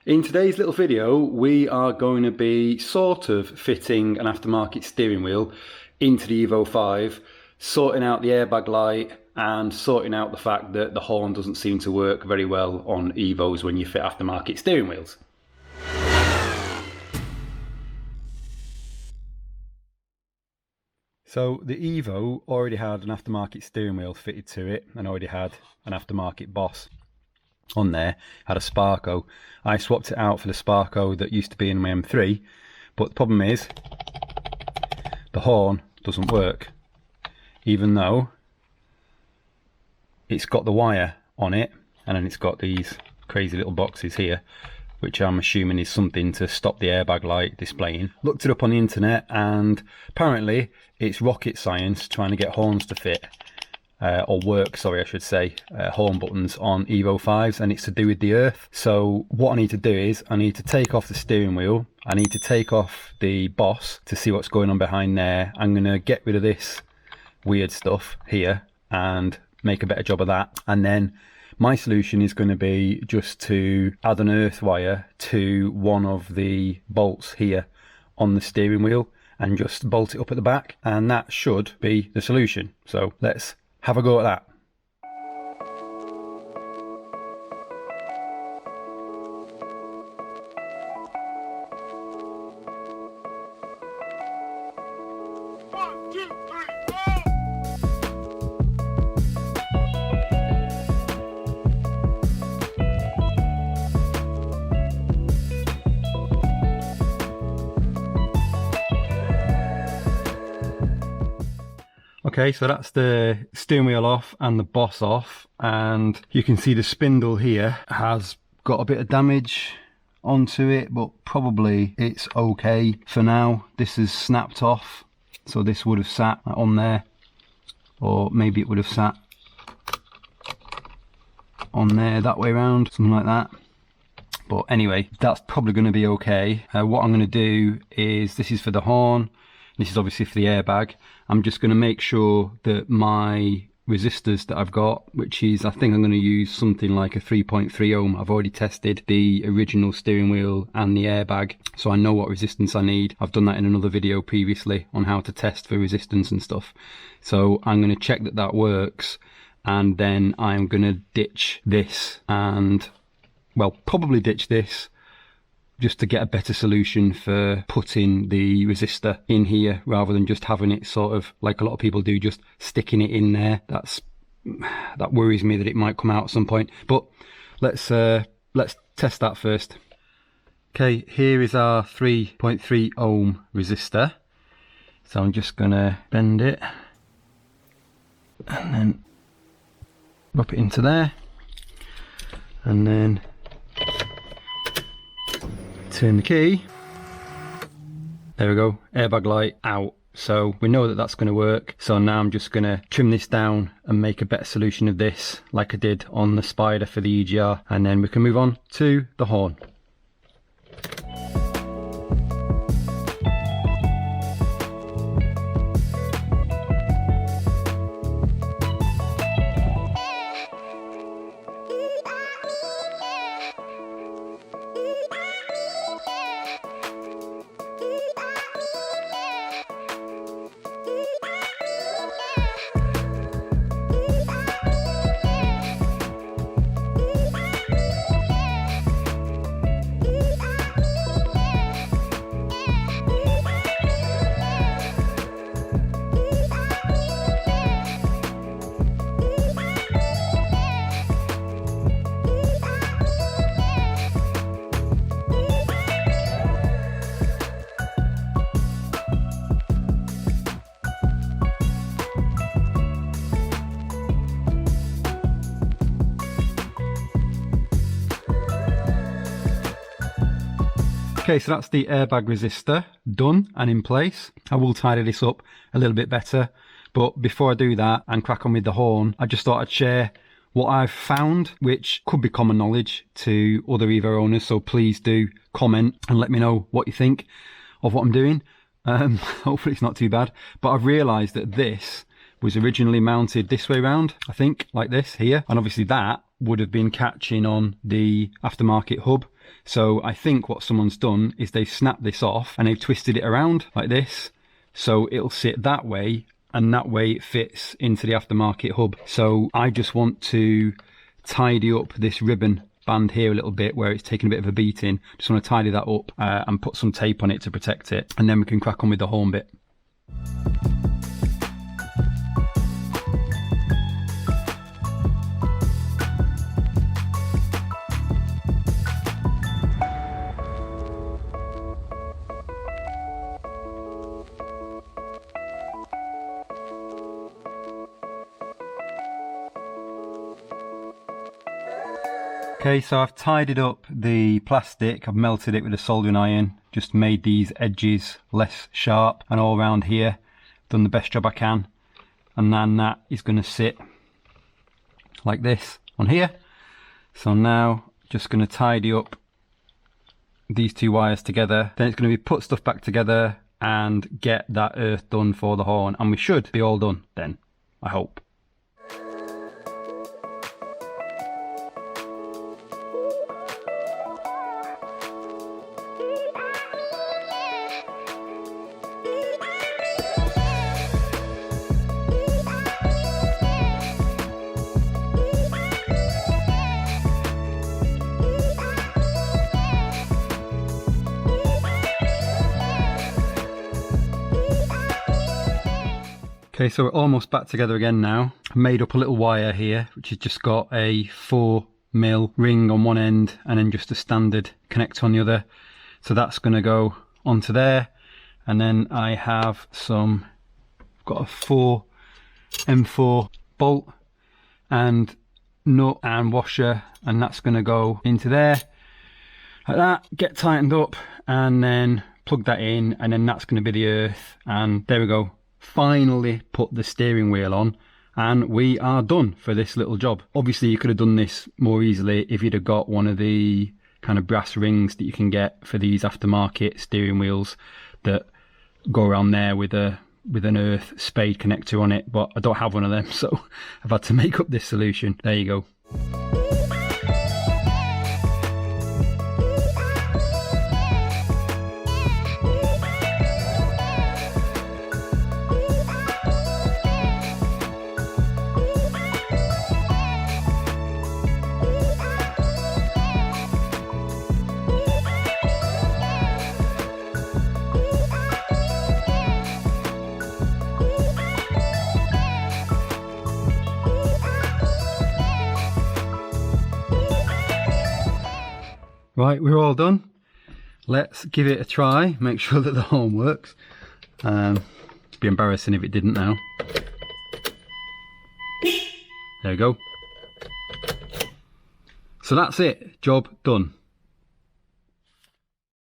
In today's little video, we are going to be sort of fitting an aftermarket steering wheel into the Evo 5, sorting out the airbag light and sorting out the fact that the horn doesn't seem to work very well on Evos when you fit aftermarket steering wheels. So the Evo already had an aftermarket steering wheel fitted to it and already had an aftermarket Boss on there, had a Sparco. I swapped it out for the Sparco that used to be in my M3, but the problem is the horn doesn't work, even though it's got the wire on it, and then it's got these crazy little boxes here, which I'm assuming is something to stop the airbag light displaying. Looked it up on the internet, and apparently it's rocket science trying to get horns to fit. Or work, sorry, I should say, horn buttons on Evo 5s, and it's to do with the earth. So what I need to do is I need to take off the steering wheel, I need to take off the Boss to see what's going on behind there. I'm going to get rid of this weird stuff here and make a better job of that, and then my solution is going to be just to add an earth wire to one of the bolts here on the steering wheel and just bolt it up at the back, and that should be the solution. So let's have a go at that. One, two, three, go! Okay, so that's the steering wheel off and the Boss off, and you can see the spindle here has got a bit of damage onto it, but probably it's okay for now. This is snapped off, so this would have sat on there, or maybe it would have sat on there that way around, something like that. But anyway, that's probably going to be okay. What I'm going to do is, this is for the horn, this is obviously for the airbag. I'm just going to make sure that my resistors that I've got, which is, I think I'm going to use something like a 3.3 ohm. I've already tested the original steering wheel and the airbag, so I know what resistance I need. I've done that in another video previously on how to test for resistance and stuff. So I'm going to check that that works, and then I'm going to ditch this and, well, probably ditch this just to get a better solution for putting the resistor in here, rather than just having it sort of like a lot of people do, just sticking it in there. That worries me that it might come out at some point. But let's test that first. Okay, here is our 3.3 ohm resistor. So I'm just gonna bend it and then drop it into there, and then turn the key. There we go, airbag light out. So we know that that's going to work. So now I'm just going to trim this down and make a better solution of this, like I did on the Spider for the EGR, and then we can move on to the horn. Okay, so that's the airbag resistor done and in place. I will tidy this up a little bit better, but before I do that and crack on with the horn, I just thought I'd share what I've found, which could be common knowledge to other Evo owners, so please do comment and let me know what you think of what I'm doing. Hopefully it's not too bad, but I've realised that this was originally mounted this way around, I think, like this here, and obviously that would have been catching on the aftermarket hub. So I think what someone's done is they've snapped this off and they've twisted it around like this, so it'll sit that way, and that way it fits into the aftermarket hub. So I just want to tidy up this ribbon band here a little bit where it's taken a bit of a beating. Just want to tidy that up and put some tape on it to protect it, and then we can crack on with the horn bit. Okay, so I've tidied up the plastic, I've melted it with a soldering iron, just made these edges less sharp, and all around here, done the best job I can. And then that is going to sit like this on here. So now just going to tidy up these two wires together, then it's going to be put stuff back together and get that earth done for the horn, and we should be all done then, I hope. Okay, so we're almost back together again now. I made up a little wire here, which has just got a 4mm ring on one end and then just a standard connector on the other. So that's going to go onto there. And then I have got a M4 bolt and nut and washer, and that's going to go into there. Like that, get tightened up, and then plug that in, and then that's going to be the earth. And there we go. Finally put the steering wheel on, and we are done for this little job. Obviously you could have done this more easily if you'd have got one of the kind of brass rings that you can get for these aftermarket steering wheels that go around there with an earth spade connector on it, but I don't have one of them, so I've had to make up this solution. There you go. Right, we're all done. Let's give it a try, make sure that the horn works. It'd be embarrassing if it didn't now. There we go. So that's it, job done.